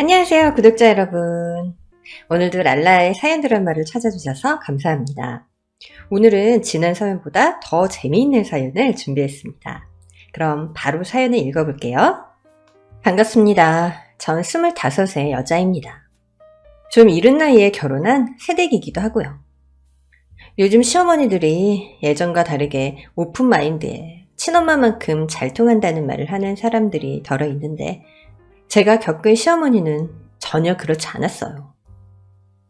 안녕하세요, 구독자 여러분. 오늘도 랄라의 사연 드라마를 찾아주셔서 감사합니다. 오늘은 지난 사연보다 더 재미있는 사연을 준비했습니다. 그럼 바로 사연을 읽어볼게요. 반갑습니다. 전 25세 여자입니다. 좀 이른 나이에 결혼한 새댁이기도 하고요. 요즘 시어머니들이 예전과 다르게 오픈마인드에 친엄마만큼 잘 통한다는 말을 하는 사람들이 덜어 있는데 제가 겪은 시어머니는 전혀 그렇지 않았어요.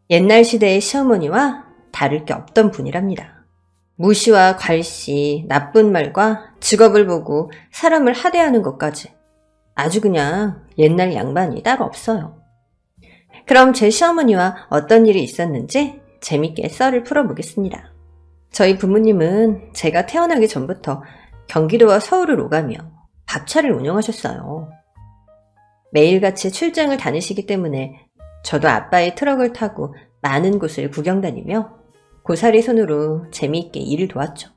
옛날 시대의 시어머니와 다를 게 없던 분이랍니다. 무시와 괄시, 나쁜 말과 직업을 보고 사람을 하대하는 것까지 아주 그냥 옛날 양반이 따로 없어요. 그럼 제 시어머니와 어떤 일이 있었는지 재밌게 썰을 풀어보겠습니다. 저희 부모님은 제가 태어나기 전부터 경기도와 서울을 오가며 밥차를 운영하셨어요. 매일같이 출장을 다니시기 때문에 저도 아빠의 트럭을 타고 많은 곳을 구경 다니며 고사리 손으로 재미있게 일을 도왔죠.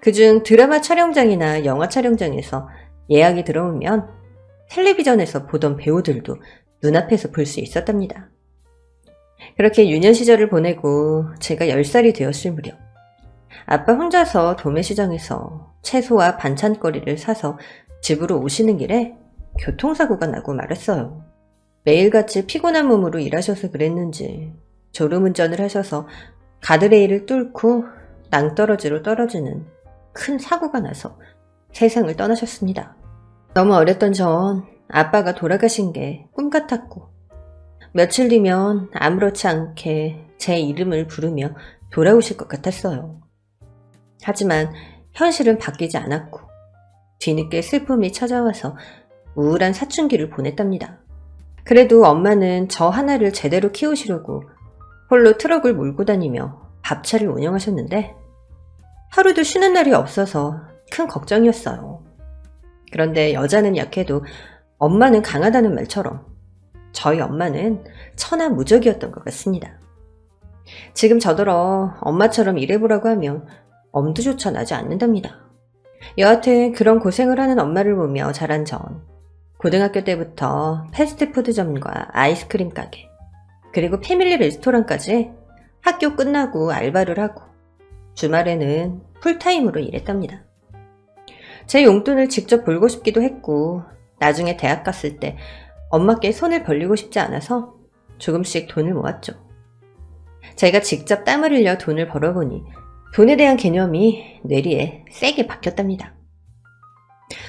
그중 드라마 촬영장이나 영화 촬영장에서 예약이 들어오면 텔레비전에서 보던 배우들도 눈앞에서 볼 수 있었답니다. 그렇게 유년 시절을 보내고 제가 10살이 되었을 무렵 아빠 혼자서 도매시장에서 채소와 반찬거리를 사서 집으로 오시는 길에 교통사고가 나고 말았어요. 매일같이 피곤한 몸으로 일하셔서 그랬는지 졸음운전을 하셔서 가드레일을 뚫고 낭떠러지로 떨어지는 큰 사고가 나서 세상을 떠나셨습니다. 너무 어렸던 전 아빠가 돌아가신 게 꿈 같았고 며칠 뒤면 아무렇지 않게 제 이름을 부르며 돌아오실 것 같았어요. 하지만 현실은 바뀌지 않았고 뒤늦게 슬픔이 찾아와서 우울한 사춘기를 보냈답니다. 그래도 엄마는 저 하나를 제대로 키우시려고 홀로 트럭을 몰고 다니며 밥차를 운영하셨는데 하루도 쉬는 날이 없어서 큰 걱정이었어요. 그런데 여자는 약해도 엄마는 강하다는 말처럼 저희 엄마는 천하무적이었던 것 같습니다. 지금 저더러 엄마처럼 일해보라고 하면 엄두조차 나지 않는답니다. 여하튼 그런 고생을 하는 엄마를 보며 자란 전 고등학교 때부터 패스트푸드점과 아이스크림 가게, 그리고 패밀리 레스토랑까지 학교 끝나고 알바를 하고 주말에는 풀타임으로 일했답니다. 제 용돈을 직접 벌고 싶기도 했고 나중에 대학 갔을 때 엄마께 손을 벌리고 싶지 않아서 조금씩 돈을 모았죠. 제가 직접 땀을 흘려 돈을 벌어보니 돈에 대한 개념이 뇌리에 세게 박혔답니다.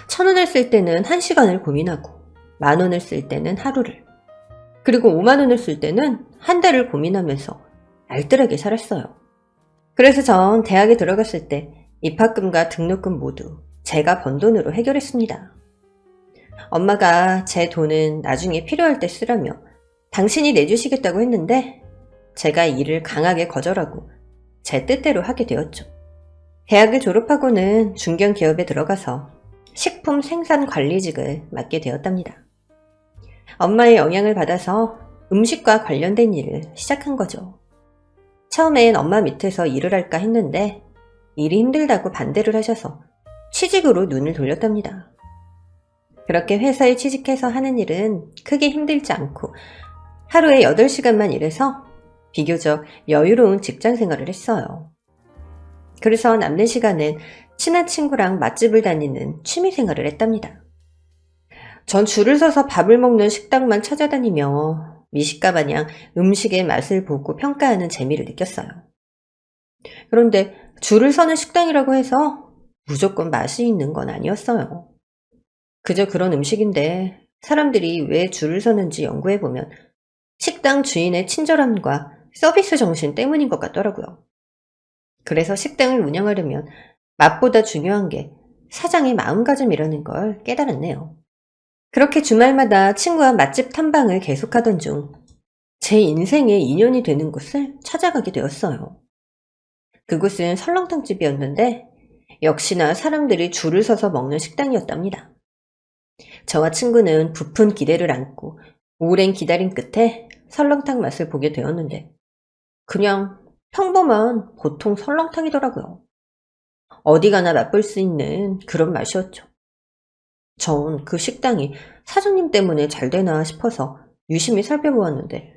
1,000원을 쓸 때는 1시간을 고민하고 10,000원을 쓸 때는 하루를, 그리고 50,000원을 쓸 때는 한 달을 고민하면서 알뜰하게 살았어요. 그래서 전 대학에 들어갔을 때 입학금과 등록금 모두 제가 번 돈으로 해결했습니다. 엄마가 제 돈은 나중에 필요할 때 쓰라며 당신이 내주시겠다고 했는데 제가 일을 강하게 거절하고 제 뜻대로 하게 되었죠. 대학을 졸업하고는 중견기업에 들어가서 식품 생산 관리직을 맡게 되었답니다. 엄마의 영향을 받아서 음식과 관련된 일을 시작한 거죠. 처음엔 엄마 밑에서 일을 할까 했는데 일이 힘들다고 반대를 하셔서 취직으로 눈을 돌렸답니다. 그렇게 회사에 취직해서 하는 일은 크게 힘들지 않고 하루에 8시간만 일해서 비교적 여유로운 직장 생활을 했어요. 그래서 남는 시간은 친한 친구랑 맛집을 다니는 취미 생활을 했답니다. 전 줄을 서서 밥을 먹는 식당만 찾아다니며 미식가 마냥 음식의 맛을 보고 평가하는 재미를 느꼈어요. 그런데 줄을 서는 식당이라고 해서 무조건 맛이 있는 건 아니었어요. 그저 그런 음식인데 사람들이 왜 줄을 서는지 연구해보면 식당 주인의 친절함과 서비스 정신 때문인 것 같더라고요. 그래서 식당을 운영하려면 맛보다 중요한 게 사장의 마음가짐이라는 걸 깨달았네요. 그렇게 주말마다 친구와 맛집 탐방을 계속하던 중 제 인생의 인연이 되는 곳을 찾아가게 되었어요. 그곳은 설렁탕집이었는데 역시나 사람들이 줄을 서서 먹는 식당이었답니다. 저와 친구는 부푼 기대를 안고 오랜 기다림 끝에 설렁탕 맛을 보게 되었는데 그냥 평범한 보통 설렁탕이더라고요. 어디 가나 맛볼 수 있는 그런 맛이었죠. 전 그 식당이 사장님 때문에 잘 되나 싶어서 유심히 살펴보았는데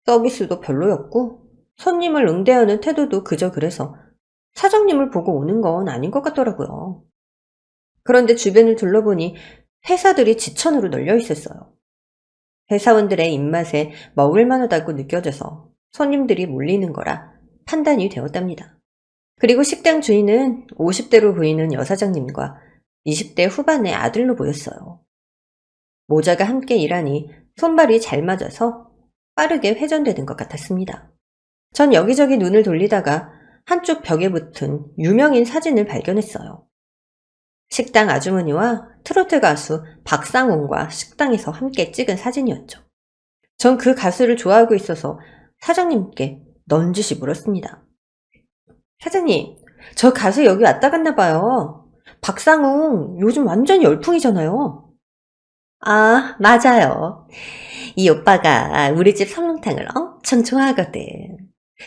서비스도 별로였고 손님을 응대하는 태도도 그저 그래서 사장님을 보고 오는 건 아닌 것 같더라고요. 그런데 주변을 둘러보니 회사들이 지천으로 널려 있었어요. 회사원들의 입맛에 먹을 만하다고 느껴져서 손님들이 몰리는 거라 판단이 되었답니다. 그리고 식당 주인은 50대로 보이는 여사장님과 20대 후반의 아들로 보였어요. 모자가 함께 일하니 손발이 잘 맞아서 빠르게 회전되는 것 같았습니다. 전 여기저기 눈을 돌리다가 한쪽 벽에 붙은 유명인 사진을 발견했어요. 식당 아주머니와 트로트 가수 박상훈과 식당에서 함께 찍은 사진이었죠. 전 그 가수를 좋아하고 있어서 사장님께 넌지시 물었습니다. 사장님, 저 가수 여기 왔다 갔나 봐요. 박상훈 요즘 완전 열풍이잖아요. 아, 맞아요. 이 오빠가 우리 집 설렁탕을 엄청 좋아하거든.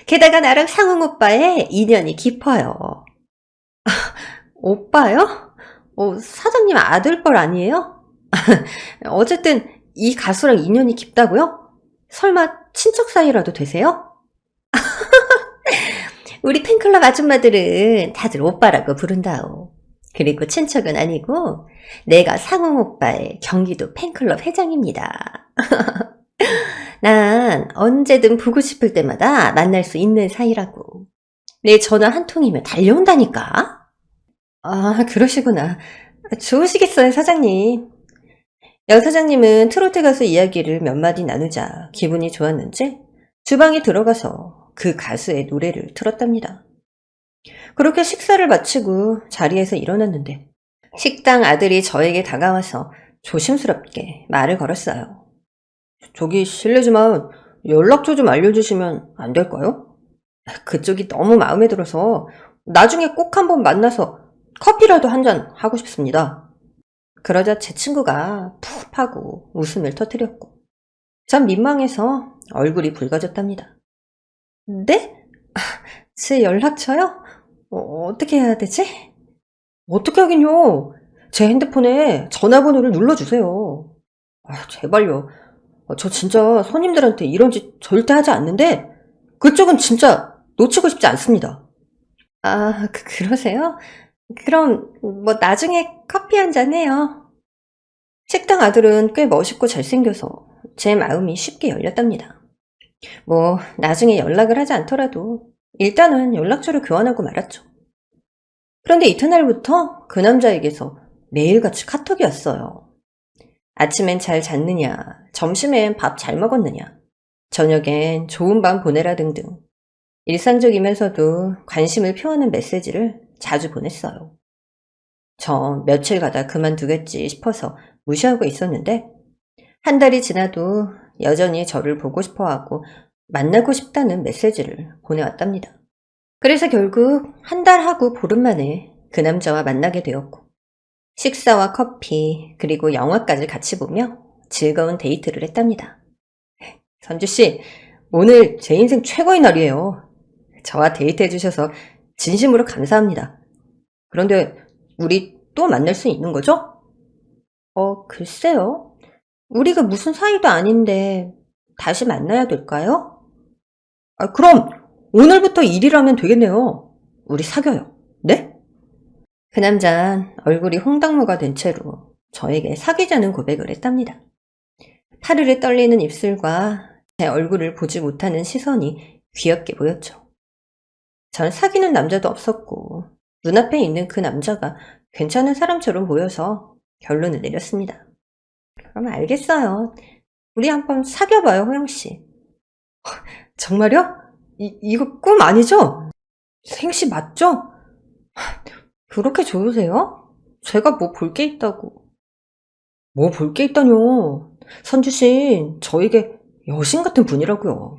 게다가 나랑 상훈 오빠의 인연이 깊어요. 오빠요? 사장님 아들뻘 아니에요? 어쨌든 이 가수랑 인연이 깊다고요? 설마 친척 사이라도 되세요? 우리 팬클럽 아줌마들은 다들 오빠라고 부른다오. 그리고 친척은 아니고 내가 상웅 오빠의 경기도 팬클럽 회장입니다. 난 언제든 보고 싶을 때마다 만날 수 있는 사이라고. 내 전화 한 통이면 달려온다니까. 아, 그러시구나. 좋으시겠어요, 사장님. 여 사장님은 트로트 가수 이야기를 몇 마디 나누자 기분이 좋았는지 주방에 들어가서 그 가수의 노래를 틀었답니다. 그렇게 식사를 마치고 자리에서 일어났는데 식당 아들이 저에게 다가와서 조심스럽게 말을 걸었어요. 저기 실례지만 연락처 좀 알려주시면 안 될까요? 그쪽이 너무 마음에 들어서 나중에 꼭 한번 만나서 커피라도 한잔 하고 싶습니다. 그러자 제 친구가 푹 하고 웃음을 터뜨렸고 전 민망해서 얼굴이 붉어졌답니다. 네? 제 연락처요? 어떻게 해야 되지? 어떻게 하긴요. 제 핸드폰에 전화번호를 눌러주세요. 제발요. 저 진짜 손님들한테 이런 짓 절대 하지 않는데 그쪽은 진짜 놓치고 싶지 않습니다. 아, 그러세요? 그럼 뭐 나중에 커피 한잔 해요. 식당 아들은 꽤 멋있고 잘생겨서 제 마음이 쉽게 열렸답니다. 뭐 나중에 연락을 하지 않더라도 일단은 연락처를 교환하고 말았죠. 그런데 이튿날부터 그 남자에게서 매일같이 카톡이 왔어요. 아침엔 잘 잤느냐, 점심엔 밥 잘 먹었느냐, 저녁엔 좋은 밤 보내라 등등 일상적이면서도 관심을 표하는 메시지를 자주 보냈어요. 전 며칠 가다 그만두겠지 싶어서 무시하고 있었는데 한 달이 지나도 여전히 저를 보고 싶어하고 만나고 싶다는 메시지를 보내왔답니다. 그래서 결국 한 달하고 보름 만에 그 남자와 만나게 되었고 식사와 커피 그리고 영화까지 같이 보며 즐거운 데이트를 했답니다. 선주씨, 오늘 제 인생 최고의 날이에요. 저와 데이트 해주셔서 진심으로 감사합니다. 그런데 우리 또 만날 수 있는 거죠? 글쎄요. 우리가 무슨 사이도 아닌데 다시 만나야 될까요? 그럼 오늘부터 1일하면 되겠네요. 우리 사겨요. 네? 그 남자는 얼굴이 홍당무가 된 채로 저에게 사귀자는 고백을 했답니다. 파르르 떨리는 입술과 제 얼굴을 보지 못하는 시선이 귀엽게 보였죠. 전 사귀는 남자도 없었고 눈앞에 있는 그 남자가 괜찮은 사람처럼 보여서 결론을 내렸습니다. 그럼 알겠어요. 우리 한번 사귀어봐요, 호영씨. 정말요? 이거 꿈 아니죠? 생시 맞죠? 그렇게 좋으세요? 제가 뭐 볼 게 있다고. 뭐 볼 게 있다뇨. 선주신 저에게 여신 같은 분이라고요.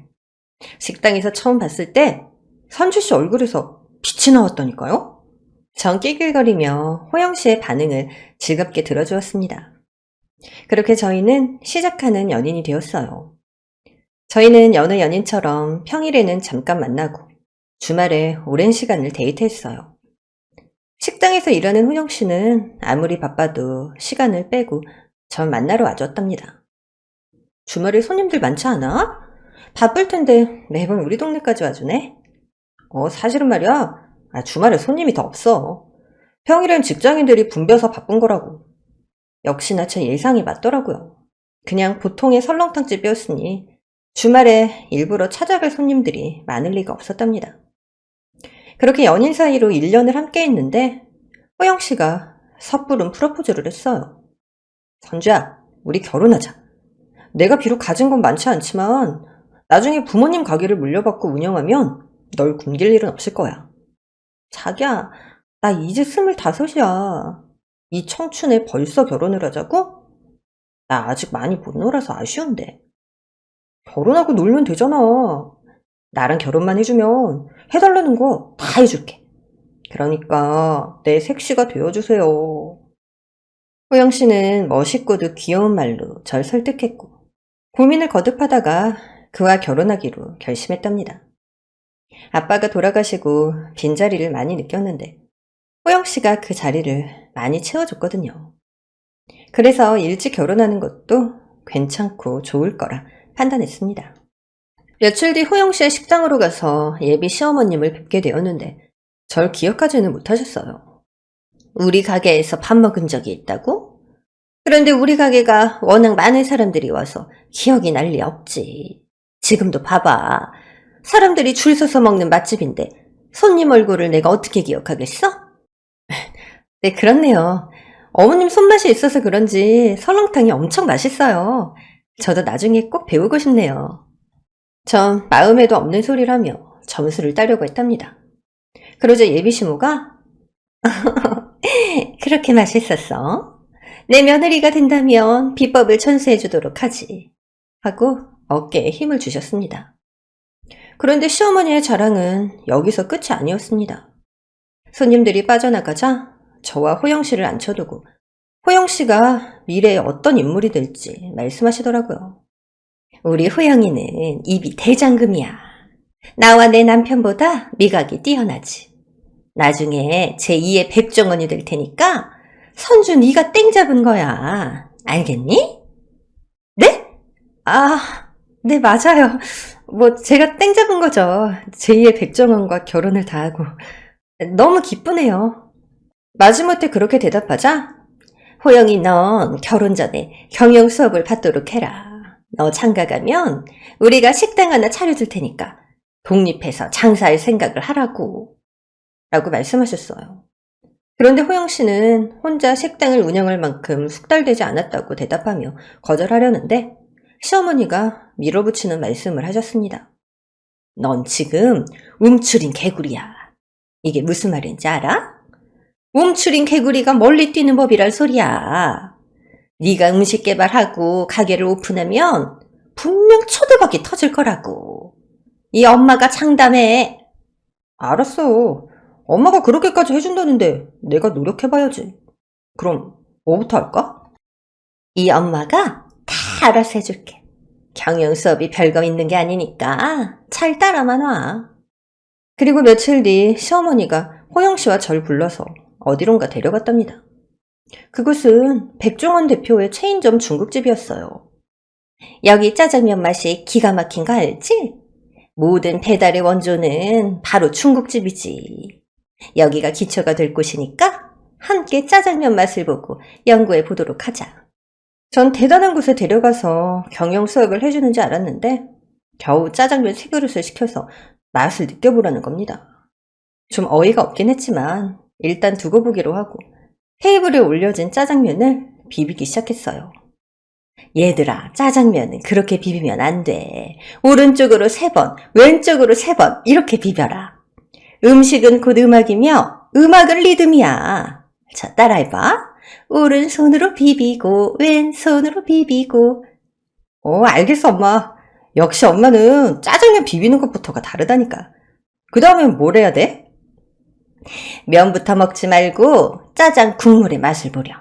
식당에서 처음 봤을 때 선주씨 얼굴에서 빛이 나왔다니까요? 전 낄낄거리며 호영씨의 반응을 즐겁게 들어주었습니다. 그렇게 저희는 시작하는 연인이 되었어요. 저희는 여느 연인처럼 평일에는 잠깐 만나고 주말에 오랜 시간을 데이트했어요. 식당에서 일하는 호영 씨는 아무리 바빠도 시간을 빼고 전 만나러 와줬답니다. 주말에 손님들 많지 않아? 바쁠 텐데 매번 우리 동네까지 와주네? 사실은 말이야. 주말에 손님이 더 없어. 평일엔 직장인들이 붐벼서 바쁜 거라고. 역시나 제 예상이 맞더라고요. 그냥 보통의 설렁탕집이었으니 주말에 일부러 찾아갈 손님들이 많을 리가 없었답니다. 그렇게 연인 사이로 1년을 함께 했는데 호영 씨가 섣부른 프로포즈를 했어요. 선주야, 우리 결혼하자. 내가 비록 가진 건 많지 않지만 나중에 부모님 가게를 물려받고 운영하면 널 굶길 일은 없을 거야. 자기야, 나 이제 25이야. 이 청춘에 벌써 결혼을 하자고? 나 아직 많이 못 놀아서 아쉬운데. 결혼하고 놀면 되잖아. 나랑 결혼만 해주면 해달라는 거 다 해줄게. 그러니까 내 색시가 되어주세요. 호영 씨는 멋있고도 귀여운 말로 절 설득했고 고민을 거듭하다가 그와 결혼하기로 결심했답니다. 아빠가 돌아가시고 빈자리를 많이 느꼈는데 호영 씨가 그 자리를 많이 채워줬거든요. 그래서 일찍 결혼하는 것도 괜찮고 좋을 거라 판단했습니다. 며칠 뒤 호영 씨의 식당으로 가서 예비 시어머님을 뵙게 되었는데 절 기억하지는 못하셨어요. 우리 가게에서 밥 먹은 적이 있다고? 그런데 우리 가게가 워낙 많은 사람들이 와서 기억이 날 리 없지. 지금도 봐봐. 사람들이 줄 서서 먹는 맛집인데 손님 얼굴을 내가 어떻게 기억하겠어? 네, 그렇네요. 어머님 손맛이 있어서 그런지 설렁탕이 엄청 맛있어요. 저도 나중에 꼭 배우고 싶네요. 전 마음에도 없는 소리라며 점수를 따려고 했답니다. 그러자 예비시모가 그렇게 맛있었어? 내 며느리가 된다면 비법을 전수해 주도록 하지. 하고 어깨에 힘을 주셨습니다. 그런데 시어머니의 자랑은 여기서 끝이 아니었습니다. 손님들이 빠져나가자 저와 호영 씨를 앉혀두고 호영 씨가 미래에 어떤 인물이 될지 말씀하시더라고요. 우리 호영이는 입이 대장금이야. 나와 내 남편보다 미각이 뛰어나지. 나중에 제2의 백종원이 될 테니까 선주 네가 땡 잡은 거야. 알겠니? 네? 네, 맞아요. 제가 땡 잡은 거죠. 제2의 백종원과 결혼을 다 하고. 너무 기쁘네요. 마지못해 그렇게 대답하자 호영이 넌 결혼 전에 경영 수업을 받도록 해라. 너 장가 가면 우리가 식당 하나 차려줄 테니까 독립해서 장사할 생각을 하라고. 라고 말씀하셨어요. 그런데 호영 씨는 혼자 식당을 운영할 만큼 숙달되지 않았다고 대답하며 거절하려는데 시어머니가 밀어붙이는 말씀을 하셨습니다. 넌 지금 움츠린 개구리야. 이게 무슨 말인지 알아? 움츠린 개구리가 멀리 뛰는 법이랄 소리야. 네가 음식 개발하고 가게를 오픈하면 분명 초대박이 터질 거라고. 이 엄마가 장담해. 알았어. 엄마가 그렇게까지 해준다는데 내가 노력해봐야지. 그럼 뭐부터 할까? 이 엄마가 다 알아서 해줄게. 경영 수업이 별거 있는 게 아니니까 잘 따라만 와. 그리고 며칠 뒤 시어머니가 호영 씨와 절 불러서 어디론가 데려갔답니다. 그곳은 백종원 대표의 체인점 중국집이었어요. 여기 짜장면 맛이 기가 막힌 거 알지? 모든 배달의 원조는 바로 중국집이지. 여기가 기초가 될 곳이니까 함께 짜장면 맛을 보고 연구해 보도록 하자. 전 대단한 곳에 데려가서 경영 수업을 해주는 줄 알았는데 겨우 짜장면 3그릇을 시켜서 맛을 느껴보라는 겁니다. 좀 어이가 없긴 했지만 일단 두고 보기로 하고 테이블에 올려진 짜장면을 비비기 시작했어요. 얘들아, 짜장면은 그렇게 비비면 안 돼. 오른쪽으로 3번, 왼쪽으로 3번 이렇게 비벼라. 음식은 곧 음악이며 음악은 리듬이야. 자, 따라해봐. 오른손으로 비비고 왼손으로 비비고. 알겠어 엄마. 역시 엄마는 짜장면 비비는 것부터가 다르다니까. 그 다음엔 뭘 해야 돼? 면부터 먹지 말고 짜장 국물의 맛을 보렴.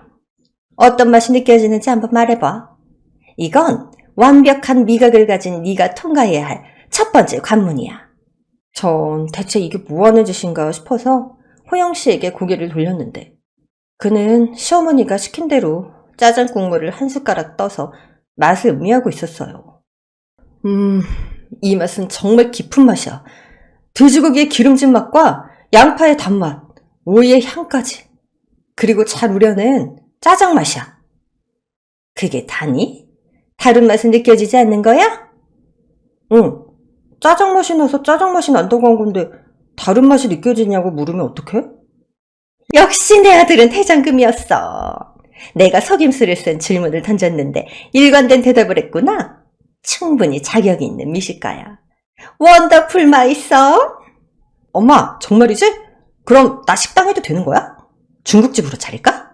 어떤 맛이 느껴지는지 한번 말해봐. 이건 완벽한 미각을 가진 네가 통과해야 할 첫 번째 관문이야. 전 대체 이게 뭐 하는 짓인가 싶어서 호영 씨에게 고개를 돌렸는데 그는 시어머니가 시킨 대로 짜장 국물을 한 숟가락 떠서 맛을 음미하고 있었어요. 이 맛은 정말 깊은 맛이야. 돼지고기의 기름진 맛과 양파의 단맛, 오이의 향까지. 그리고 잘 우려낸 짜장 맛이야. 그게 다니? 다른 맛은 느껴지지 않는 거야? 응. 짜장 맛이 나서 짜장 맛이 난다고 한 건데 다른 맛이 느껴지냐고 물으면 어떡해? 역시 내 아들은 태장금이었어. 내가 속임수를 쓴 질문을 던졌는데 일관된 대답을 했구나. 충분히 자격이 있는 미식가야. 원더풀 맛있어? 엄마, 정말이지? 그럼 나 식당 해도 되는 거야? 중국집으로 차릴까?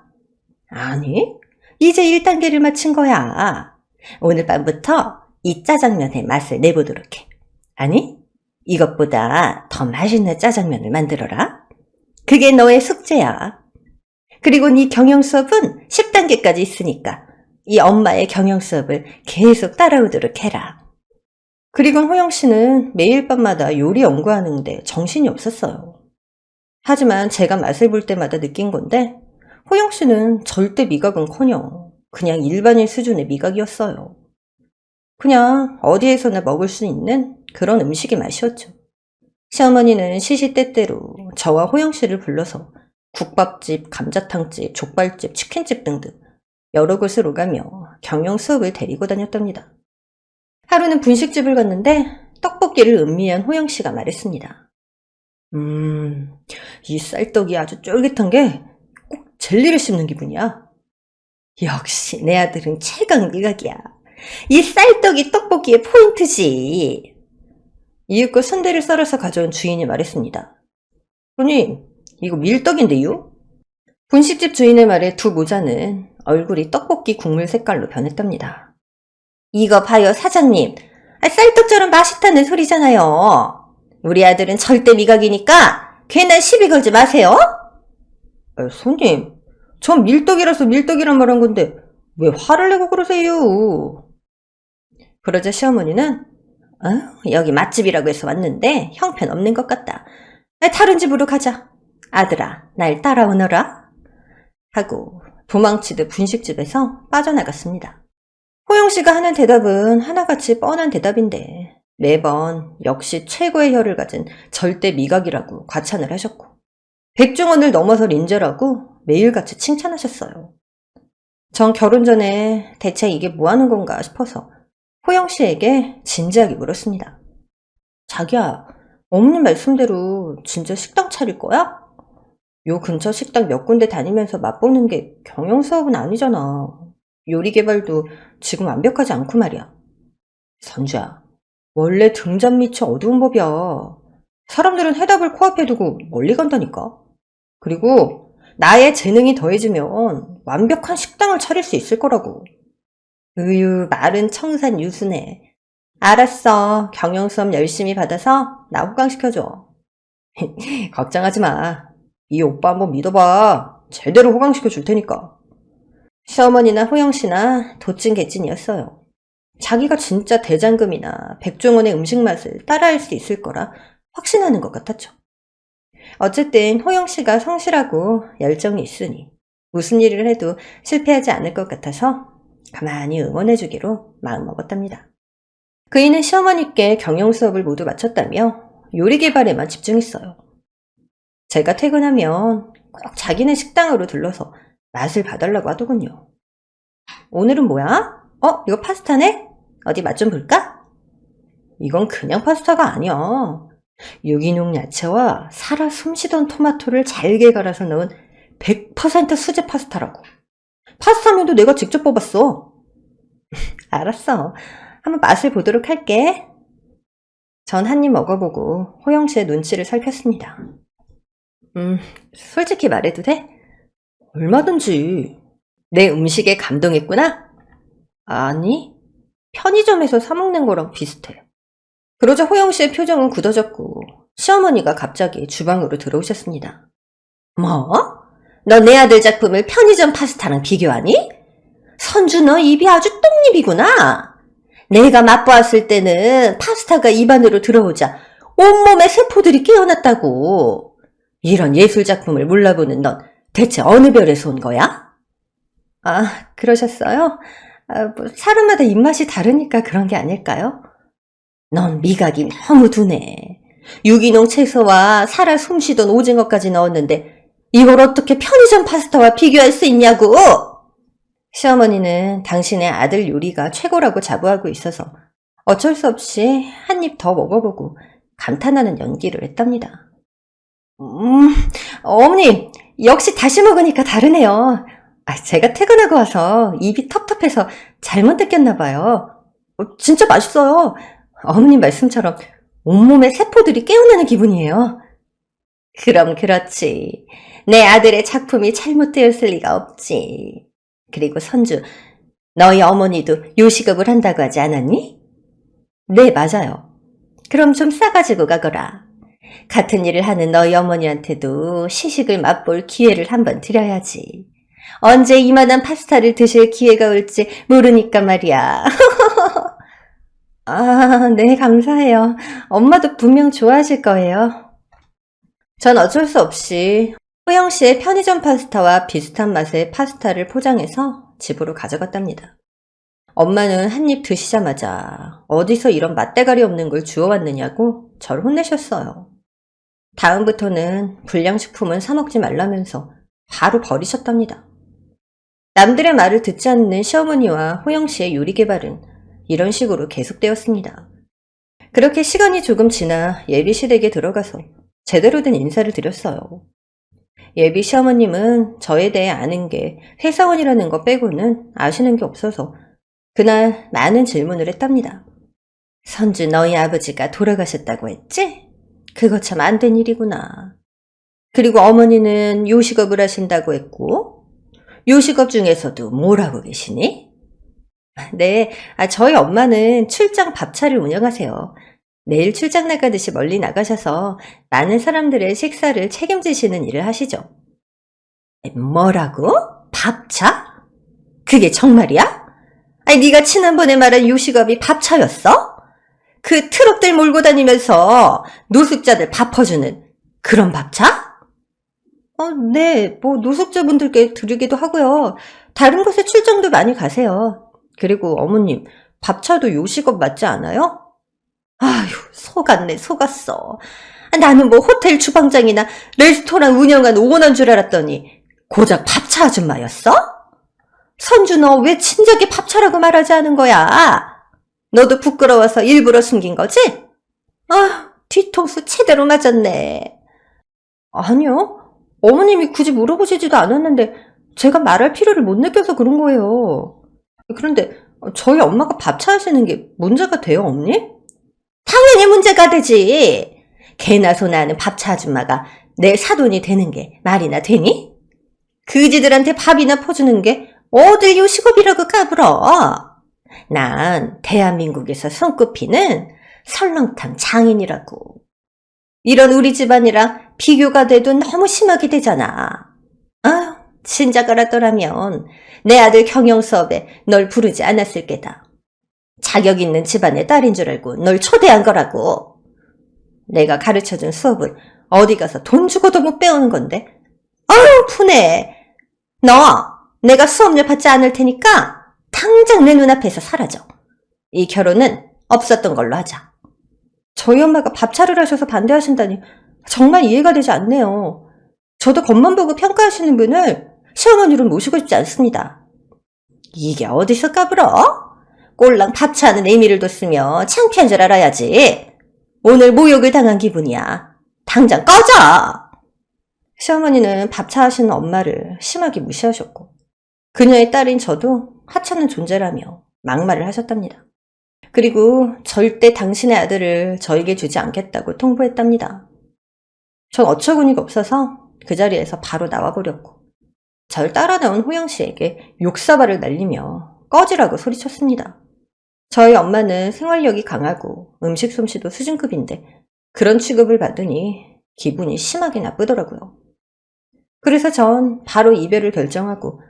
아니, 이제 1단계를 마친 거야. 오늘 밤부터 이 짜장면의 맛을 내보도록 해. 아니, 이것보다 더 맛있는 짜장면을 만들어라. 그게 너의 숙제야. 그리고 네 경영 수업은 10단계까지 있으니까 이 엄마의 경영 수업을 계속 따라오도록 해라. 그리곤 호영 씨는 매일 밤마다 요리 연구하는데 정신이 없었어요. 하지만 제가 맛을 볼 때마다 느낀 건데 호영 씨는 절대 미각은커녕 그냥 일반인 수준의 미각이었어요. 그냥 어디에서나 먹을 수 있는 그런 음식의 맛이었죠. 시어머니는 시시때때로 저와 호영 씨를 불러서 국밥집, 감자탕집, 족발집, 치킨집 등등 여러 곳을 오가며 경영 수업을 데리고 다녔답니다. 하루는 분식집을 갔는데 떡볶이를 음미한 호영 씨가 말했습니다. 이 쌀떡이 아주 쫄깃한 게 꼭 젤리를 씹는 기분이야. 역시 내 아들은 최강 미각이야. 이 쌀떡이 떡볶이의 포인트지. 이윽고 순대를 썰어서 가져온 주인이 말했습니다. 손님, 이거 밀떡인데요? 분식집 주인의 말에 두 모자는 얼굴이 떡볶이 국물 색깔로 변했답니다. 이거 봐요, 사장님. 쌀떡처럼 맛있다는 소리잖아요. 우리 아들은 절대 미각이니까 괜한 시비 걸지 마세요. 손님, 전 밀떡이라서 밀떡이란 말한 건데 왜 화를 내고 그러세요? 그러자 시어머니는 여기 맛집이라고 해서 왔는데 형편없는 것 같다. 다른 집으로 가자. 아들아, 날 따라오너라. 하고 도망치듯 분식집에서 빠져나갔습니다. 호영 씨가 하는 대답은 하나같이 뻔한 대답인데 매번 역시 최고의 혀를 가진 절대 미각이라고 과찬을 하셨고 백종원을 넘어설 인재라고 매일같이 칭찬하셨어요. 전 결혼 전에 대체 이게 뭐하는 건가 싶어서 호영 씨에게 진지하게 물었습니다. 자기야, 어머님 말씀대로 진짜 식당 차릴 거야? 요 근처 식당 몇 군데 다니면서 맛보는 게 경영 사업은 아니잖아. 요리 개발도 지금 완벽하지 않고 말이야. 선주야, 원래 등잔 밑이 어두운 법이야. 사람들은 해답을 코앞에 두고 멀리 간다니까. 그리고 나의 재능이 더해지면 완벽한 식당을 차릴 수 있을 거라고. 으유, 말은 청산유수네. 알았어. 경영수업 열심히 받아서 나 호강시켜줘. 걱정하지 마. 이 오빠 한번 믿어봐. 제대로 호강시켜 줄 테니까. 시어머니나 호영씨나 도찐개찐이었어요. 자기가 진짜 대장금이나 백종원의 음식 맛을 따라할 수 있을 거라 확신하는 것 같았죠. 어쨌든 호영씨가 성실하고 열정이 있으니 무슨 일을 해도 실패하지 않을 것 같아서 가만히 응원해주기로 마음먹었답니다. 그이는 시어머니께 경영 수업을 모두 마쳤다며 요리 개발에만 집중했어요. 제가 퇴근하면 꼭 자기네 식당으로 들러서 맛을 봐달라고 하더군요. 오늘은 뭐야? 이거 파스타네? 어디 맛 좀 볼까? 이건 그냥 파스타가 아니야. 유기농 야채와 살아 숨쉬던 토마토를 잘게 갈아서 넣은 100% 수제 파스타라고. 파스타면도 내가 직접 뽑았어. 알았어. 한번 맛을 보도록 할게. 전 한 입 먹어보고 호영씨의 눈치를 살폈습니다. 솔직히 말해도 돼? 얼마든지. 내 음식에 감동했구나? 아니, 편의점에서 사먹는 거랑 비슷해. 그러자 호영씨의 표정은 굳어졌고 시어머니가 갑자기 주방으로 들어오셨습니다. 뭐? 너 내 아들 작품을 편의점 파스타랑 비교하니? 선주, 너 입이 아주 똥입이구나. 내가 맛보았을 때는 파스타가 입 안으로 들어오자 온몸에 세포들이 깨어났다고. 이런 예술작품을 몰라보는 넌 대체 어느 별에서 온 거야? 아, 그러셨어요? 뭐 사람마다 입맛이 다르니까 그런 게 아닐까요? 넌 미각이 너무 둔해. 유기농 채소와 살아 숨쉬던 오징어까지 넣었는데 이걸 어떻게 편의점 파스타와 비교할 수 있냐고! 시어머니는 당신의 아들 요리가 최고라고 자부하고 있어서 어쩔 수 없이 한 입 더 먹어보고 감탄하는 연기를 했답니다. 어머님, 역시 다시 먹으니까 다르네요. 제가 퇴근하고 와서 입이 텁텁해서 잘못 느꼈나 봐요. 진짜 맛있어요. 어머님 말씀처럼 온몸의 세포들이 깨어나는 기분이에요. 그럼 그렇지. 내 아들의 작품이 잘못되었을 리가 없지. 그리고 선주, 너희 어머니도 요식업을 한다고 하지 않았니? 네, 맞아요. 그럼 좀 싸가지고 가거라. 같은 일을 하는 너희 어머니한테도 시식을 맛볼 기회를 한번 드려야지. 언제 이만한 파스타를 드실 기회가 올지 모르니까 말이야. 아, 네, 감사해요. 엄마도 분명 좋아하실 거예요. 전 어쩔 수 없이 호영 씨의 편의점 파스타와 비슷한 맛의 파스타를 포장해서 집으로 가져갔답니다. 엄마는 한 입 드시자마자 어디서 이런 맛대가리 없는 걸 주워왔느냐고 절 혼내셨어요. 다음부터는 불량식품은 사 먹지 말라면서 바로 버리셨답니다. 남들의 말을 듣지 않는 시어머니와 호영 씨의 요리 개발은 이런 식으로 계속되었습니다. 그렇게 시간이 조금 지나 예비 시댁에 들어가서 제대로 된 인사를 드렸어요. 예비 시어머님은 저에 대해 아는 게 회사원이라는 거 빼고는 아시는 게 없어서 그날 많은 질문을 했답니다. 선주, 너희 아버지가 돌아가셨다고 했지? 그거 참 안 된 일이구나. 그리고 어머니는 요식업을 하신다고 했고, 요식업 중에서도 뭘 하고 계시니? 네, 저희 엄마는 출장 밥차를 운영하세요. 매일 출장 나가듯이 멀리 나가셔서 많은 사람들의 식사를 책임지시는 일을 하시죠. 뭐라고? 밥차? 그게 정말이야? 네가 지난번에 말한 요식업이 밥차였어? 그 트럭들 몰고 다니면서 노숙자들 밥 퍼주는 그런 밥차? 네, 뭐 노숙자분들께 드리기도 하고요. 다른 곳에 출장도 많이 가세요. 그리고 어머님, 밥차도 요식업 맞지 않아요? 아휴, 속았네, 속았어. 나는 뭐 호텔 주방장이나 레스토랑 운영한 오너인 줄 알았더니 고작 밥차 아줌마였어? 선주, 너 왜 진작에 밥차라고 말하지 않은 거야? 너도 부끄러워서 일부러 숨긴 거지? 뒤통수 제대로 맞았네. 아니요, 어머님이 굳이 물어보시지도 않았는데 제가 말할 필요를 못 느껴서 그런 거예요. 그런데 저희 엄마가 밥차 하시는 게 문제가 돼요, 어머니? 당연히 문제가 되지. 개나 소나 하는 밥차 아줌마가 내 사돈이 되는 게 말이나 되니? 그지들한테 밥이나 퍼주는 게 어딜 요식업이라고 까불어. 난 대한민국에서 손꼽히는 설렁탕 장인이라고. 이런 우리 집안이랑 비교가 돼도 너무 심하게 되잖아. 진작 알았더라면 내 아들 경영 수업에 널 부르지 않았을 게다. 자격 있는 집안의 딸인 줄 알고 널 초대한 거라고. 내가 가르쳐준 수업을 어디 가서 돈 주고도 못 배우는 건데. 분해. 너 내가 수업료 받지 않을 테니까 당장 내 눈앞에서 사라져. 이 결혼은 없었던 걸로 하자. 저희 엄마가 밥차를 하셔서 반대하신다니 정말 이해가 되지 않네요. 저도 겉만 보고 평가하시는 분을 시어머니로 모시고 싶지 않습니다. 이게 어디서 까불어? 꼴랑 밥차하는 의미를 뒀으며 창피한 줄 알아야지. 오늘 모욕을 당한 기분이야. 당장 꺼져! 시어머니는 밥차 하시는 엄마를 심하게 무시하셨고 그녀의 딸인 저도 하찮은 존재라며 막말을 하셨답니다. 그리고 절대 당신의 아들을 저에게 주지 않겠다고 통보했답니다. 전 어처구니가 없어서 그 자리에서 바로 나와버렸고 절 따라 나온 호영 씨에게 욕사발을 날리며 꺼지라고 소리쳤습니다. 저희 엄마는 생활력이 강하고 음식 솜씨도 수준급인데 그런 취급을 받으니 기분이 심하게 나쁘더라고요. 그래서 전 바로 이별을 결정하고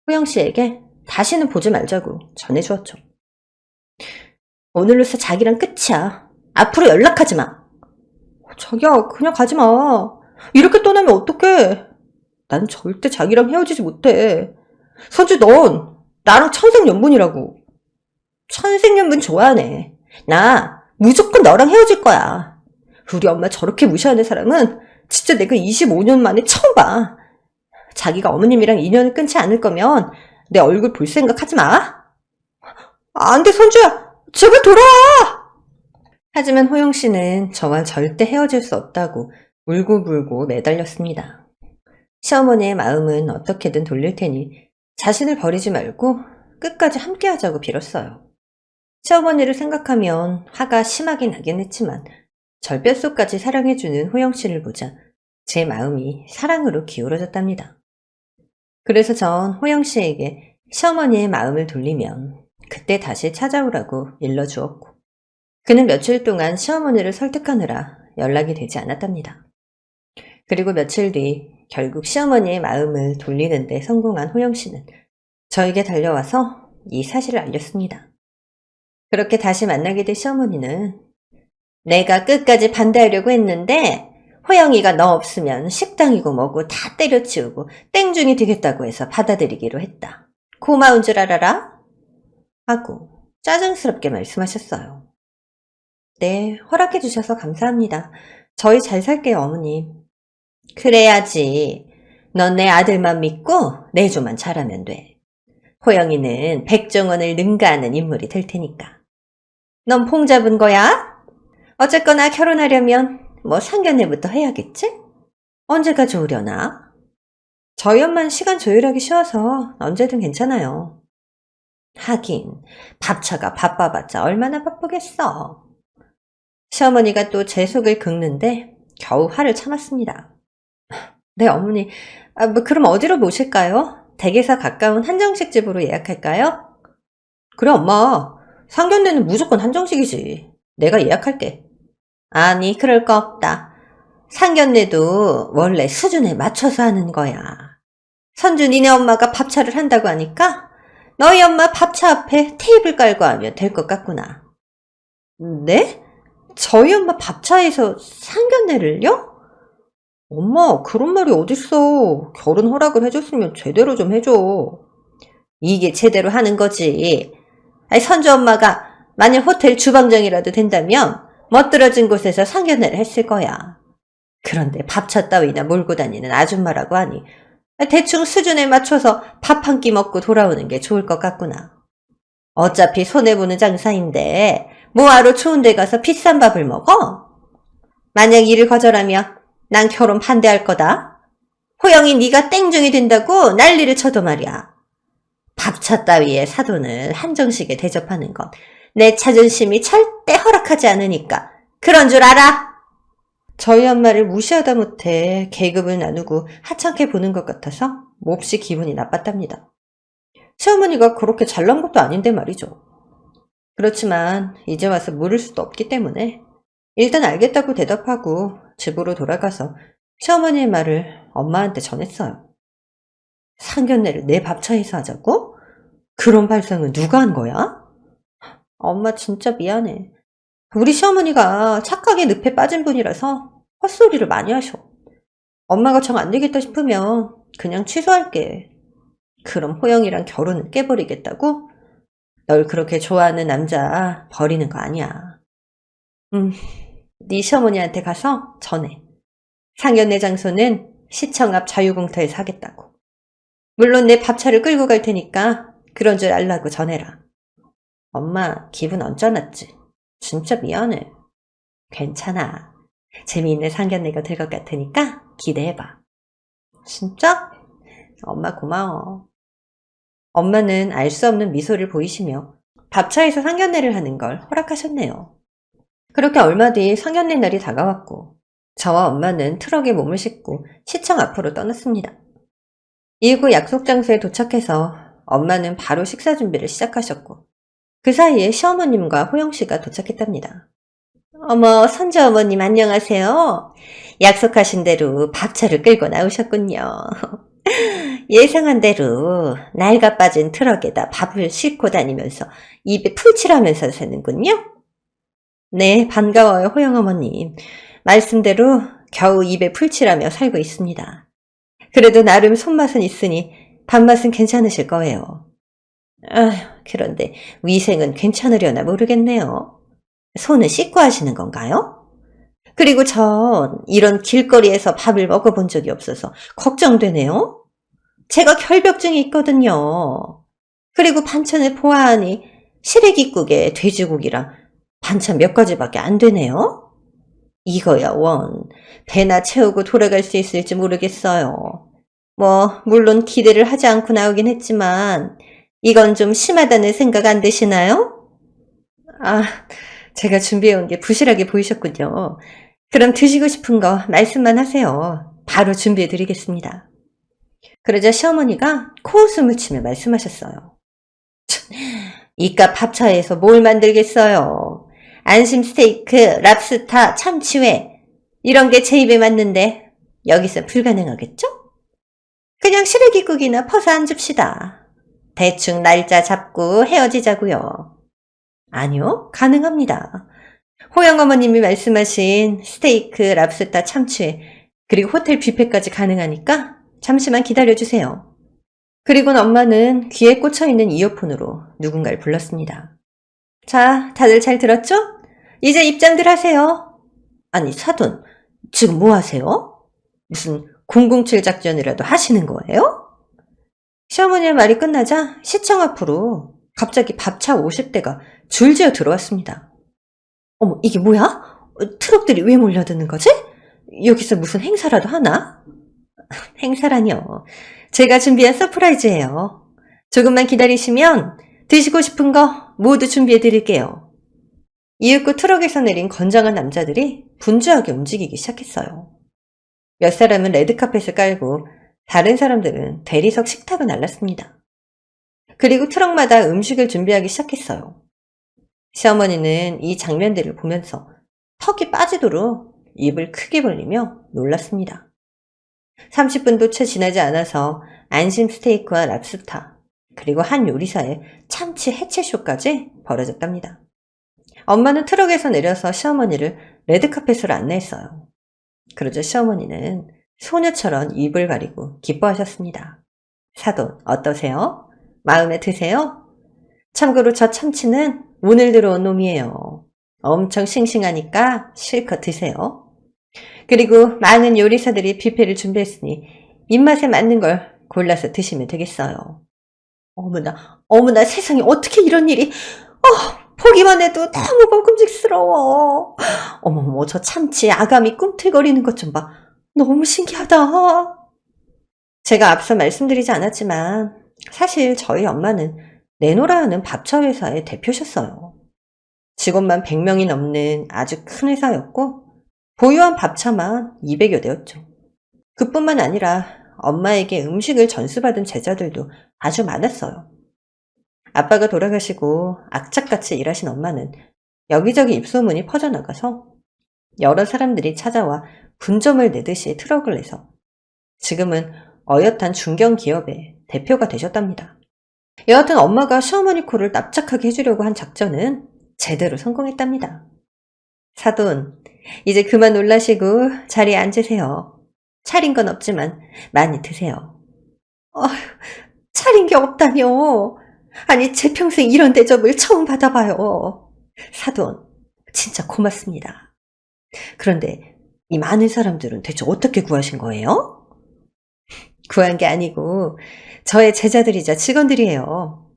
호영 씨에게 다시는 보지 말자고 전해주었죠. 오늘로서 자기랑 끝이야. 앞으로 연락하지 마. 자기야, 그냥 가지 마. 이렇게 떠나면 어떡해? 난 절대 자기랑 헤어지지 못해. 선주, 넌 나랑 천생연분이라고. 천생연분 좋아하네. 나 무조건 너랑 헤어질 거야. 우리 엄마 저렇게 무시하는 사람은 진짜 내가 25년 만에 처음 봐. 자기가 어머님이랑 인연을 끊지 않을 거면 내 얼굴 볼 생각 하지 마. 안 돼, 선주야. 제발 돌아와. 하지만 호영 씨는 저와 절대 헤어질 수 없다고 울고불고 매달렸습니다. 시어머니의 마음은 어떻게든 돌릴 테니 자신을 버리지 말고 끝까지 함께하자고 빌었어요. 시어머니를 생각하면 화가 심하게 나긴 했지만 절 뼛속까지 사랑해주는 호영 씨를 보자 제 마음이 사랑으로 기울어졌답니다. 그래서 전 호영 씨에게 시어머니의 마음을 돌리면 그때 다시 찾아오라고 일러주었고, 그는 며칠 동안 시어머니를 설득하느라 연락이 되지 않았답니다. 그리고 며칠 뒤 결국 시어머니의 마음을 돌리는데 성공한 호영 씨는 저에게 달려와서 이 사실을 알렸습니다. 그렇게 다시 만나게 된 시어머니는 내가 끝까지 반대하려고 했는데 호영이가 너 없으면 식당이고 뭐고 다 때려치우고 땡중이 되겠다고 해서 받아들이기로 했다. 고마운 줄 알아라? 하고 짜증스럽게 말씀하셨어요. 네, 허락해 주셔서 감사합니다. 저희 잘 살게요, 어머님. 그래야지. 넌 내 아들만 믿고 내 조만 잘하면 돼. 호영이는 백종원을 능가하는 인물이 될 테니까. 넌 봉 잡은 거야? 어쨌거나 결혼하려면 뭐 상견례부터 해야겠지? 언제가 좋으려나? 저희 엄마는 시간 조율하기 쉬워서 언제든 괜찮아요. 하긴 밥차가 바빠봤자 얼마나 바쁘겠어. 시어머니가 또 제 속을 긁는데 겨우 화를 참았습니다. 네, 어머니. 그럼 어디로 모실까요? 댁에서 가까운 한정식 집으로 예약할까요? 그래, 엄마. 상견례는 무조건 한정식이지. 내가 예약할게. 아니, 그럴 거 없다. 상견례도 원래 수준에 맞춰서 하는 거야. 선주 니네 엄마가 밥차를 한다고 하니까 너희 엄마 밥차 앞에 테이블 깔고 하면 될 것 같구나. 네? 저희 엄마 밥차에서 상견례를요? 엄마, 그런 말이 어딨어. 결혼 허락을 해줬으면 제대로 좀 해줘. 이게 제대로 하는 거지. 아니, 선주 엄마가 만일 호텔 주방장이라도 된다면 멋들어진 곳에서 상견례를 했을 거야. 그런데 밥차 따위나 몰고 다니는 아줌마라고 하니 대충 수준에 맞춰서 밥 한 끼 먹고 돌아오는 게 좋을 것 같구나. 어차피 손해보는 장사인데 뭐하러 좋은 데 가서 비싼 밥을 먹어? 만약 이를 거절하면 난 결혼 반대할 거다. 호영이 네가 땡중이 된다고 난리를 쳐도 말이야. 밥차 따위의 사돈을 한정식에 대접하는 건 내 자존심이 절대 허락하지 않으니까 그런 줄 알아? 저희 엄마를 무시하다 못해 계급을 나누고 하찮게 보는 것 같아서 몹시 기분이 나빴답니다. 시어머니가 그렇게 잘난 것도 아닌데 말이죠. 그렇지만 이제 와서 물을 수도 없기 때문에 일단 알겠다고 대답하고 집으로 돌아가서 시어머니의 말을 엄마한테 전했어요. 상견례를 내 밥차에서 하자고? 그런 발상은 누가 한 거야? 엄마 진짜 미안해. 우리 시어머니가 착하게 늪에 빠진 분이라서 헛소리를 많이 하셔. 엄마가 정 안 되겠다 싶으면 그냥 취소할게. 그럼 호영이랑 결혼을 깨버리겠다고? 널 그렇게 좋아하는 남자 버리는 거 아니야. 네 시어머니한테 가서 전해. 상견례 장소는 시청 앞 자유공터에서 하겠다고. 물론 내 밥차를 끌고 갈 테니까 그런 줄 알라고 전해라. 엄마 기분 언짢았지? 진짜 미안해. 괜찮아. 재미있는 상견례가 될 것 같으니까 기대해봐. 진짜? 엄마 고마워. 엄마는 알 수 없는 미소를 보이시며 밥차에서 상견례를 하는 걸 허락하셨네요. 그렇게 얼마 뒤 상견례 날이 다가왔고 저와 엄마는 트럭에 몸을 싣고 시청 앞으로 떠났습니다. 이후 약속 장소에 도착해서 엄마는 바로 식사 준비를 시작하셨고 그 사이에 시어머님과 호영씨가 도착했답니다. 어머, 선주 어머님 안녕하세요. 약속하신 대로 밥차를 끌고 나오셨군요. 예상한 대로 낡아 빠진 트럭에다 밥을 싣고 다니면서 입에 풀칠하면서 사는군요. 네, 반가워요, 호영 어머님. 말씀대로 겨우 입에 풀칠하며 살고 있습니다. 그래도 나름 손맛은 있으니 밥맛은 괜찮으실 거예요. 아휴, 그런데 위생은 괜찮으려나 모르겠네요. 손은 씻고 하시는 건가요? 그리고 전 이런 길거리에서 밥을 먹어본 적이 없어서 걱정되네요. 제가 결벽증이 있거든요. 그리고 반찬을 보아하니 시래기국에 돼지고기랑 반찬 몇 가지밖에 안 되네요. 이거야 원, 배나 채우고 돌아갈 수 있을지 모르겠어요. 물론 기대를 하지 않고 나오긴 했지만 이건 좀 심하다는 생각 안 드시나요? 아, 제가 준비해온 게 부실하게 보이셨군요. 그럼 드시고 싶은 거 말씀만 하세요. 바로 준비해드리겠습니다. 그러자 시어머니가 코웃음을 치며 말씀하셨어요. 이깟 밥차에서 뭘 만들겠어요. 안심 스테이크, 랍스타, 참치회 이런 게 제 입에 맞는데 여기서 불가능하겠죠? 그냥 시래기국이나 퍼서 앉읍시다. 대충 날짜 잡고 헤어지자고요. 아니요, 가능합니다. 호영어머님이 말씀하신 스테이크, 랍스타, 참치회 그리고 호텔 뷔페까지 가능하니까 잠시만 기다려주세요. 그리고는 엄마는 귀에 꽂혀있는 이어폰으로 누군가를 불렀습니다. 자, 다들 잘 들었죠? 이제 입장들 하세요. 아니, 사돈, 지금 뭐 하세요? 무슨 007 작전이라도 하시는 거예요? 시어머니의 말이 끝나자 시청 앞으로 갑자기 밥차 50대가 줄지어 들어왔습니다. 어머, 이게 뭐야? 트럭들이 왜 몰려드는 거지? 여기서 무슨 행사라도 하나? 행사라뇨. 제가 준비한 서프라이즈예요. 조금만 기다리시면 드시고 싶은 거 모두 준비해 드릴게요. 이윽고 트럭에서 내린 건장한 남자들이 분주하게 움직이기 시작했어요. 몇 사람은 레드카펫을 깔고 다른 사람들은 대리석 식탁을 날랐습니다. 그리고 트럭마다 음식을 준비하기 시작했어요. 시어머니는 이 장면들을 보면서 턱이 빠지도록 입을 크게 벌리며 놀랐습니다. 30분도 채 지나지 않아서 안심 스테이크와 랍스타 그리고 한 요리사의 참치 해체쇼까지 벌어졌답니다. 엄마는 트럭에서 내려서 시어머니를 레드카펫으로 안내했어요. 그러자 시어머니는 소녀처럼 입을 가리고 기뻐하셨습니다. 사돈 어떠세요? 마음에 드세요? 참고로 저 참치는 오늘 들어온 놈이에요. 엄청 싱싱하니까 실컷 드세요. 그리고 많은 요리사들이 뷔페를 준비했으니 입맛에 맞는 걸 골라서 드시면 되겠어요. 어머나 세상에 어떻게 이런 일이... 보기만 해도 너무 먹음직스러워. 어머머, 저 참치 아가미 꿈틀거리는 것 좀 봐. 너무 신기하다. 제가 앞서 말씀드리지 않았지만 사실 저희 엄마는 내노라 하는 밥차 회사의 대표셨어요. 직원만 100명이 넘는 아주 큰 회사였고 보유한 밥차만 200여 대였죠. 그뿐만 아니라 엄마에게 음식을 전수받은 제자들도 아주 많았어요. 아빠가 돌아가시고 악착같이 일하신 엄마는 여기저기 입소문이 퍼져나가서 여러 사람들이 찾아와 분점을 내듯이 트럭을 내서 지금은 어엿한 중견기업의 대표가 되셨답니다. 여하튼 엄마가 시어머니 코를 납작하게 해주려고 한 작전은 제대로 성공했답니다. 사돈, 이제 그만 놀라시고 자리에 앉으세요. 차린 건 없지만 많이 드세요. 차린 게 없다뇨. 아니, 제 평생 이런 대접을 처음 받아봐요. 사돈, 진짜 고맙습니다. 그런데 이 많은 사람들은 대체 어떻게 구하신 거예요? 구한 게 아니고 저의 제자들이자 직원들이에요.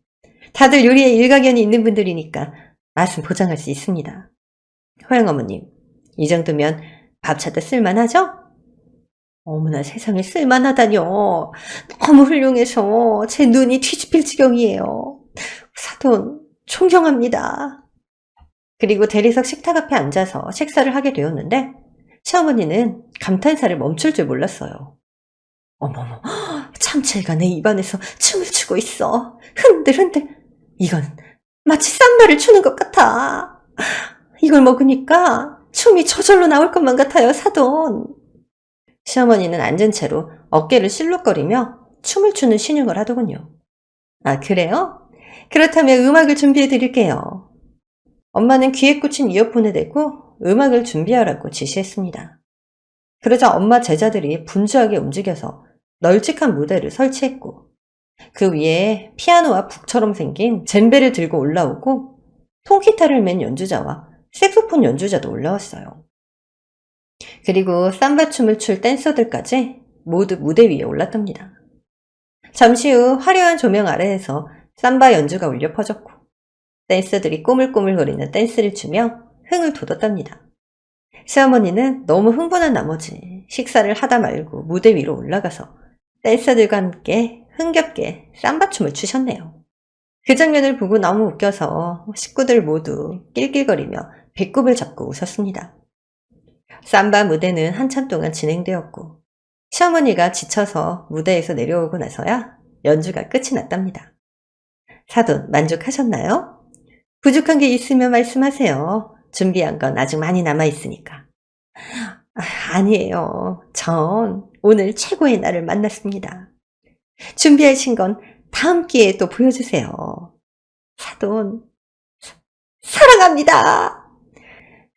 다들 요리에 일가견이 있는 분들이니까 맛은 보장할 수 있습니다. 호영어머님, 이 정도면 밥차도 쓸만하죠? 어머나 세상에 쓸만하다뇨. 너무 훌륭해서 제 눈이 뒤집힐 지경이에요. 사돈, 존경합니다. 그리고 대리석 식탁 앞에 앉아서 식사를 하게 되었는데 시어머니는 감탄사를 멈출 줄 몰랐어요. 어머머, 참치가 내 입안에서 춤을 추고 있어. 흔들흔들. 이건 마치 쌈마를 추는 것 같아. 이걸 먹으니까 춤이 저절로 나올 것만 같아요, 사돈. 시어머니는 앉은 채로 어깨를 실룩거리며 춤을 추는 신용을 하더군요. 아, 그래요? 그렇다면 음악을 준비해 드릴게요. 엄마는 귀에 꽂힌 이어폰을 대고 음악을 준비하라고 지시했습니다. 그러자 엄마 제자들이 분주하게 움직여서 널찍한 무대를 설치했고 그 위에 피아노와 북처럼 생긴 젬베를 들고 올라오고 통기타를 맨 연주자와 색소폰 연주자도 올라왔어요. 그리고 삼바춤을 출 댄서들까지 모두 무대 위에 올랐답니다. 잠시 후 화려한 조명 아래에서 삼바 연주가 울려 퍼졌고 댄서들이 꼬물꼬물거리는 댄스를 추며 흥을 돋았답니다. 시어머니는 너무 흥분한 나머지 식사를 하다 말고 무대 위로 올라가서 댄서들과 함께 흥겹게 삼바춤을 추셨네요. 그 장면을 보고 너무 웃겨서 식구들 모두 낄낄거리며 배꼽을 잡고 웃었습니다. 삼바 무대는 한참 동안 진행되었고 시어머니가 지쳐서 무대에서 내려오고 나서야 연주가 끝이 났답니다. 사돈 만족하셨나요? 부족한 게 있으면 말씀하세요. 준비한 건 아직 많이 남아있으니까. 아니에요. 전 오늘 최고의 날을 만났습니다. 준비하신 건 다음 기회에 또 보여주세요. 사돈, 사랑합니다.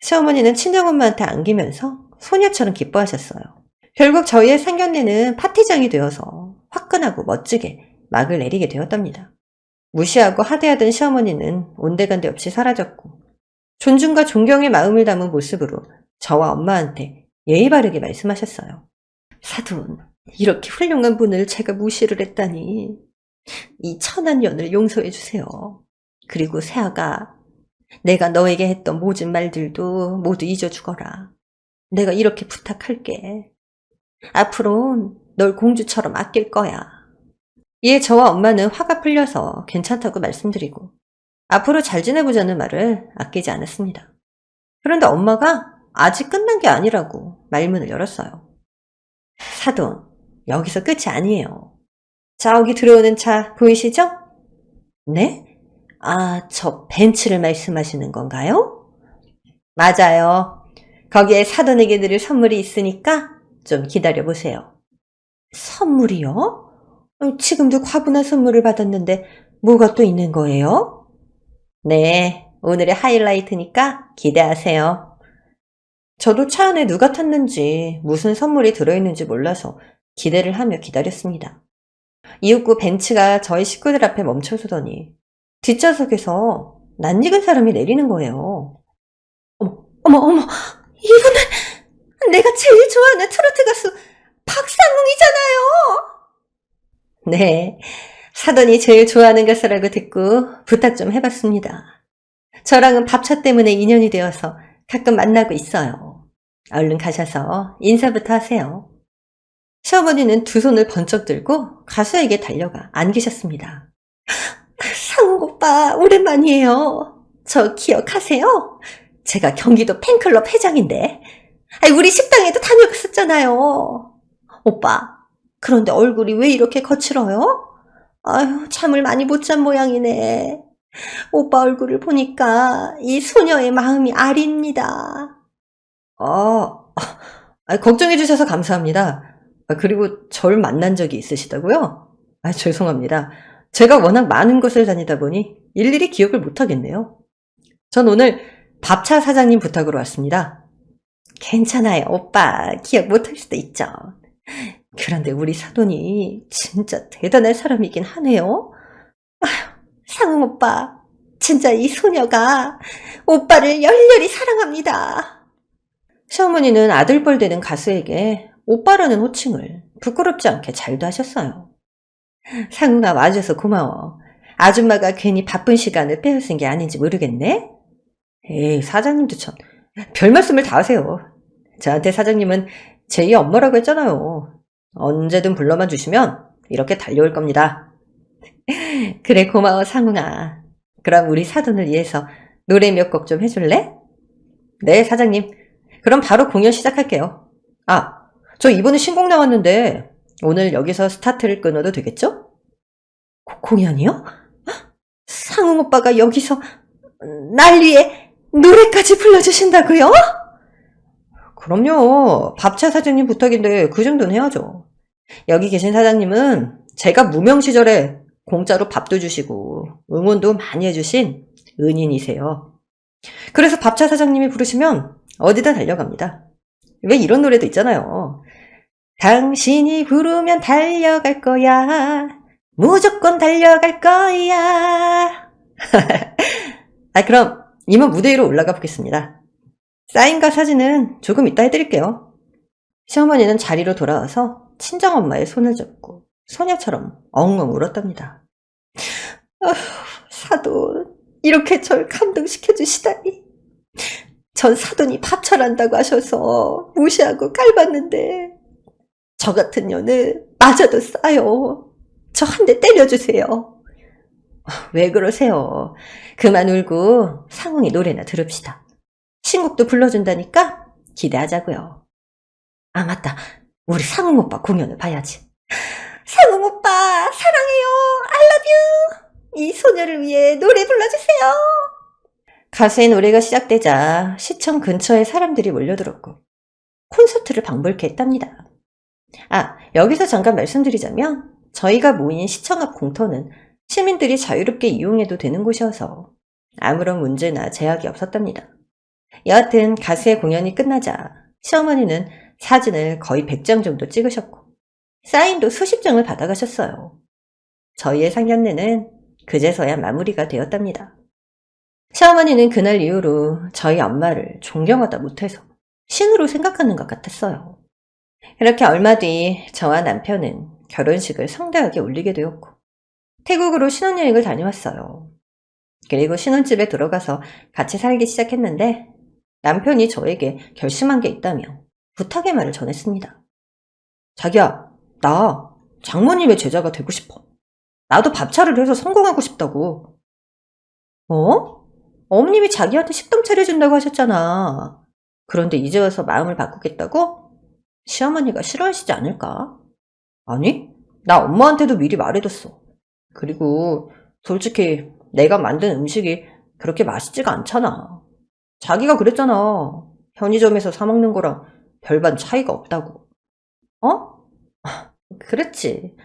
시어머니는 친정엄마한테 안기면서 소녀처럼 기뻐하셨어요. 결국 저희의 상견례는 파티장이 되어서 화끈하고 멋지게 막을 내리게 되었답니다. 무시하고 하대하던 시어머니는 온데간데 없이 사라졌고 존중과 존경의 마음을 담은 모습으로 저와 엄마한테 예의 바르게 말씀하셨어요. 사돈, 이렇게 훌륭한 분을 제가 무시를 했다니 이 천한 년을 용서해 주세요. 그리고 새아가 내가 너에게 했던 모진 말들도 모두 잊어주거라. 내가 이렇게 부탁할게. 앞으로는 널 공주처럼 아낄 거야. 이에 저와 엄마는 화가 풀려서 괜찮다고 말씀드리고 앞으로 잘 지내보자는 말을 아끼지 않았습니다. 그런데 엄마가 아직 끝난 게 아니라고 말문을 열었어요. 사돈, 여기서 끝이 아니에요. 저기 들어오는 차 보이시죠? 네? 아, 저 벤츠를 말씀하시는 건가요? 맞아요. 거기에 사돈에게 드릴 선물이 있으니까 좀 기다려보세요. 선물이요? 지금도 과분한 선물을 받았는데 뭐가 또 있는 거예요? 네, 오늘의 하이라이트니까 기대하세요. 저도 차 안에 누가 탔는지 무슨 선물이 들어있는지 몰라서 기대를 하며 기다렸습니다. 이윽고 벤츠가 저희 식구들 앞에 멈춰서더니 뒷좌석에서 낯익은 사람이 내리는 거예요. 어머, 이분은 내가 제일 좋아하는 트로트 가수 박상웅이잖아요. 네, 사돈이 제일 좋아하는 가수라고 듣고 부탁 좀 해봤습니다. 저랑은 밥차 때문에 인연이 되어서 가끔 만나고 있어요. 얼른 가셔서 인사부터 하세요. 시어머니는 두 손을 번쩍 들고 가수에게 달려가 안기셨습니다. 상욱 오빠 오랜만이에요. 저 기억하세요? 제가 경기도 팬클럽 회장인데 우리 식당에도 다녀갔었잖아요. 오빠, 그런데 얼굴이 왜 이렇게 거칠어요? 아유, 잠을 많이 못 잔 모양이네. 오빠 얼굴을 보니까 이 소녀의 마음이 아립니다. 걱정해 주셔서 감사합니다. 그리고 절 만난 적이 있으시다고요? 죄송합니다. 제가 워낙 많은 곳을 다니다 보니 일일이 기억을 못하겠네요. 전 오늘 밥차 사장님 부탁으로 왔습니다. 괜찮아요, 오빠. 기억 못할 수도 있죠. 그런데 우리 사돈이 진짜 대단한 사람이긴 하네요. 아휴, 상웅 오빠, 진짜 이 소녀가 오빠를 열렬히 사랑합니다. 시어머니는 아들뻘 되는 가수에게 오빠라는 호칭을 부끄럽지 않게 잘도 하셨어요. 상웅아, 와줘서 고마워. 아줌마가 괜히 바쁜 시간을 빼앗은 게 아닌지 모르겠네. 에이, 사장님도 참 별 말씀을 다 하세요. 저한테 사장님은 제2 엄마라고 했잖아요. 언제든 불러만 주시면 이렇게 달려올 겁니다. 그래, 고마워 상웅아. 그럼 우리 사돈을 위해서 노래 몇 곡 좀 해줄래? 네, 사장님. 그럼 바로 공연 시작할게요. 저 이번에 신곡 나왔는데 오늘 여기서 스타트를 끊어도 되겠죠? 공연이요? 상웅 오빠가 여기서 날 위해 노래까지 불러주신다고요? 그럼요. 밥차 사장님 부탁인데 그 정도는 해야죠. 여기 계신 사장님은 제가 무명 시절에 공짜로 밥도 주시고 응원도 많이 해주신 은인이세요. 그래서 밥차 사장님이 부르시면 어디다 달려갑니다. 왜 이런 노래도 있잖아요. 당신이 부르면 달려갈 거야. 무조건 달려갈 거야. 그럼 이만 무대 위로 올라가 보겠습니다. 사인과 사진은 조금 이따 해드릴게요. 시어머니는 자리로 돌아와서 친정엄마의 손을 잡고 소녀처럼 엉엉 울었답니다. 사돈, 이렇게 절 감동시켜주시다니. 전 사돈이 밥 잘한다고 하셔서 무시하고 깔봤는데 저 같은 년을 맞아도 싸요. 저 한 대 때려주세요. 왜 그러세요? 그만 울고 상웅이 노래나 들읍시다. 신곡도 불러준다니까 기대하자고요. 맞다. 우리 상웅 오빠 공연을 봐야지. 상웅 오빠 사랑해요. I love you. 이 소녀를 위해 노래 불러주세요. 가수의 노래가 시작되자 시청 근처에 사람들이 몰려들었고 콘서트를 방불케 했답니다. 여기서 잠깐 말씀드리자면 저희가 모인 시청 앞 공터는 시민들이 자유롭게 이용해도 되는 곳이어서 아무런 문제나 제약이 없었답니다. 여하튼 가수의 공연이 끝나자 시어머니는 사진을 거의 100장 정도 찍으셨고 사인도 수십 장을 받아가셨어요. 저희의 상견례는 그제서야 마무리가 되었답니다. 시어머니는 그날 이후로 저희 엄마를 존경하다 못해서 신으로 생각하는 것 같았어요. 이렇게 얼마 뒤 저와 남편은 결혼식을 성대하게 올리게 되었고 태국으로 신혼여행을 다녀왔어요. 그리고 신혼집에 들어가서 같이 살기 시작했는데 남편이 저에게 결심한 게 있다며 부탁의 말을 전했습니다. 자기야, 나 장모님의 제자가 되고 싶어. 나도 밥차를 해서 성공하고 싶다고. 어머님이 자기한테 식당 차려준다고 하셨잖아. 그런데 이제 와서 마음을 바꾸겠다고? 시어머니가 싫어하시지 않을까? 아니, 나 엄마한테도 미리 말해뒀어. 그리고 솔직히 내가 만든 음식이 그렇게 맛있지가 않잖아. 자기가 그랬잖아. 편의점에서 사 먹는 거랑 별반 차이가 없다고. 그랬지.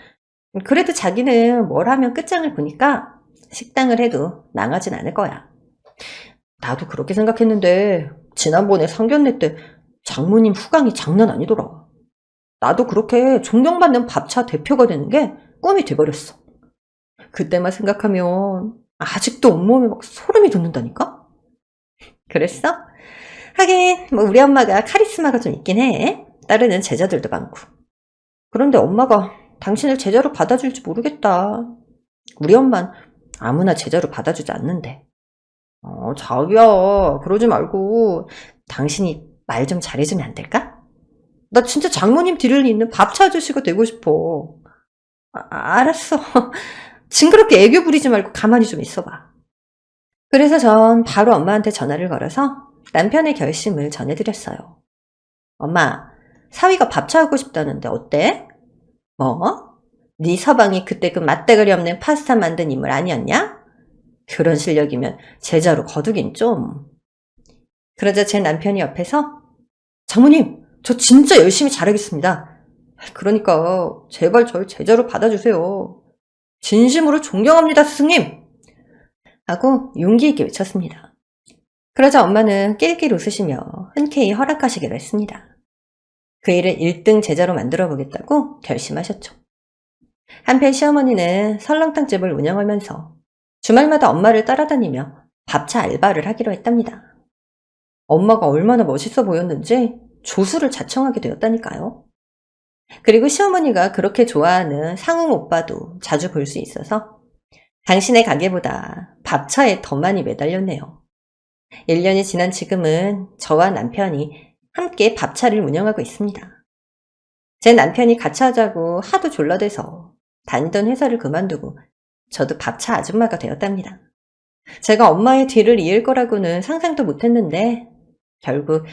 그래도 자기는 뭘 하면 끝장을 보니까 식당을 해도 망하진 않을 거야. 나도 그렇게 생각했는데 지난번에 상견례 때 장모님 후광이 장난 아니더라. 나도 그렇게 존경받는 밥차 대표가 되는 게 꿈이 돼버렸어. 그때만 생각하면 아직도 온몸에 막 소름이 돋는다니까? 그랬어? 하긴 우리 엄마가 카리스마가 좀 있긴 해. 따르는 제자들도 많고. 그런데 엄마가 당신을 제자로 받아줄지 모르겠다. 우리 엄만 아무나 제자로 받아주지 않는데. 자기야, 그러지 말고 당신이 말 좀 잘해주면 안 될까? 나 진짜 장모님 뒤를 잇는 밥차 아저씨가 되고 싶어. 알았어. 징그럽게 애교 부리지 말고 가만히 좀 있어봐. 그래서 전 바로 엄마한테 전화를 걸어서 남편의 결심을 전해드렸어요. 엄마, 사위가 밥차 하고 싶다는데 어때? 뭐? 네 서방이 그때 그 맛대가리 없는 파스타 만든 인물 아니었냐? 그런 실력이면 제자로 거두긴 좀. 그러자 제 남편이 옆에서 장모님, 저 진짜 열심히 잘하겠습니다. 그러니까 제발 절 제자로 받아주세요. 진심으로 존경합니다, 스승님! 하고 용기 있게 외쳤습니다. 그러자 엄마는 낄낄 웃으시며 흔쾌히 허락하시기로 했습니다. 그 일을 1등 제자로 만들어 보겠다고 결심하셨죠. 한편 시어머니는 설렁탕집을 운영하면서 주말마다 엄마를 따라다니며 밥차 알바를 하기로 했답니다. 엄마가 얼마나 멋있어 보였는지 조수를 자청하게 되었다니까요. 그리고 시어머니가 그렇게 좋아하는 상웅 오빠도 자주 볼 수 있어서 당신의 가게보다 밥차에 더 많이 매달렸네요. 1년이 지난 지금은 저와 남편이 함께 밥차를 운영하고 있습니다. 제 남편이 같이 하자고 하도 졸라대서 다니던 회사를 그만두고 저도 밥차 아줌마가 되었답니다. 제가 엄마의 뒤를 이을 거라고는 상상도 못했는데 결국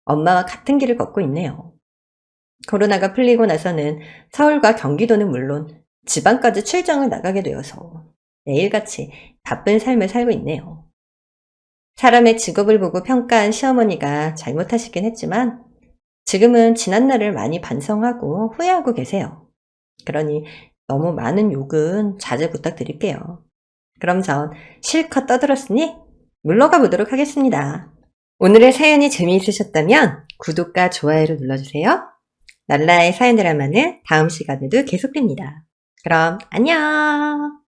엄마와 같은 길을 걷고 있네요. 코로나가 풀리고 나서는 서울과 경기도는 물론 지방까지 출장을 나가게 되어서 매일같이 바쁜 삶을 살고 있네요. 사람의 직업을 보고 평가한 시어머니가 잘못하시긴 했지만 지금은 지난날을 많이 반성하고 후회하고 계세요. 그러니 너무 많은 욕은 자제 부탁드릴게요. 그럼 전 실컷 떠들었으니 물러가 보도록 하겠습니다. 오늘의 사연이 재미있으셨다면 구독과 좋아요를 눌러주세요. 랄라의 사연 드라마는 다음 시간에도 계속됩니다. 그럼 안녕!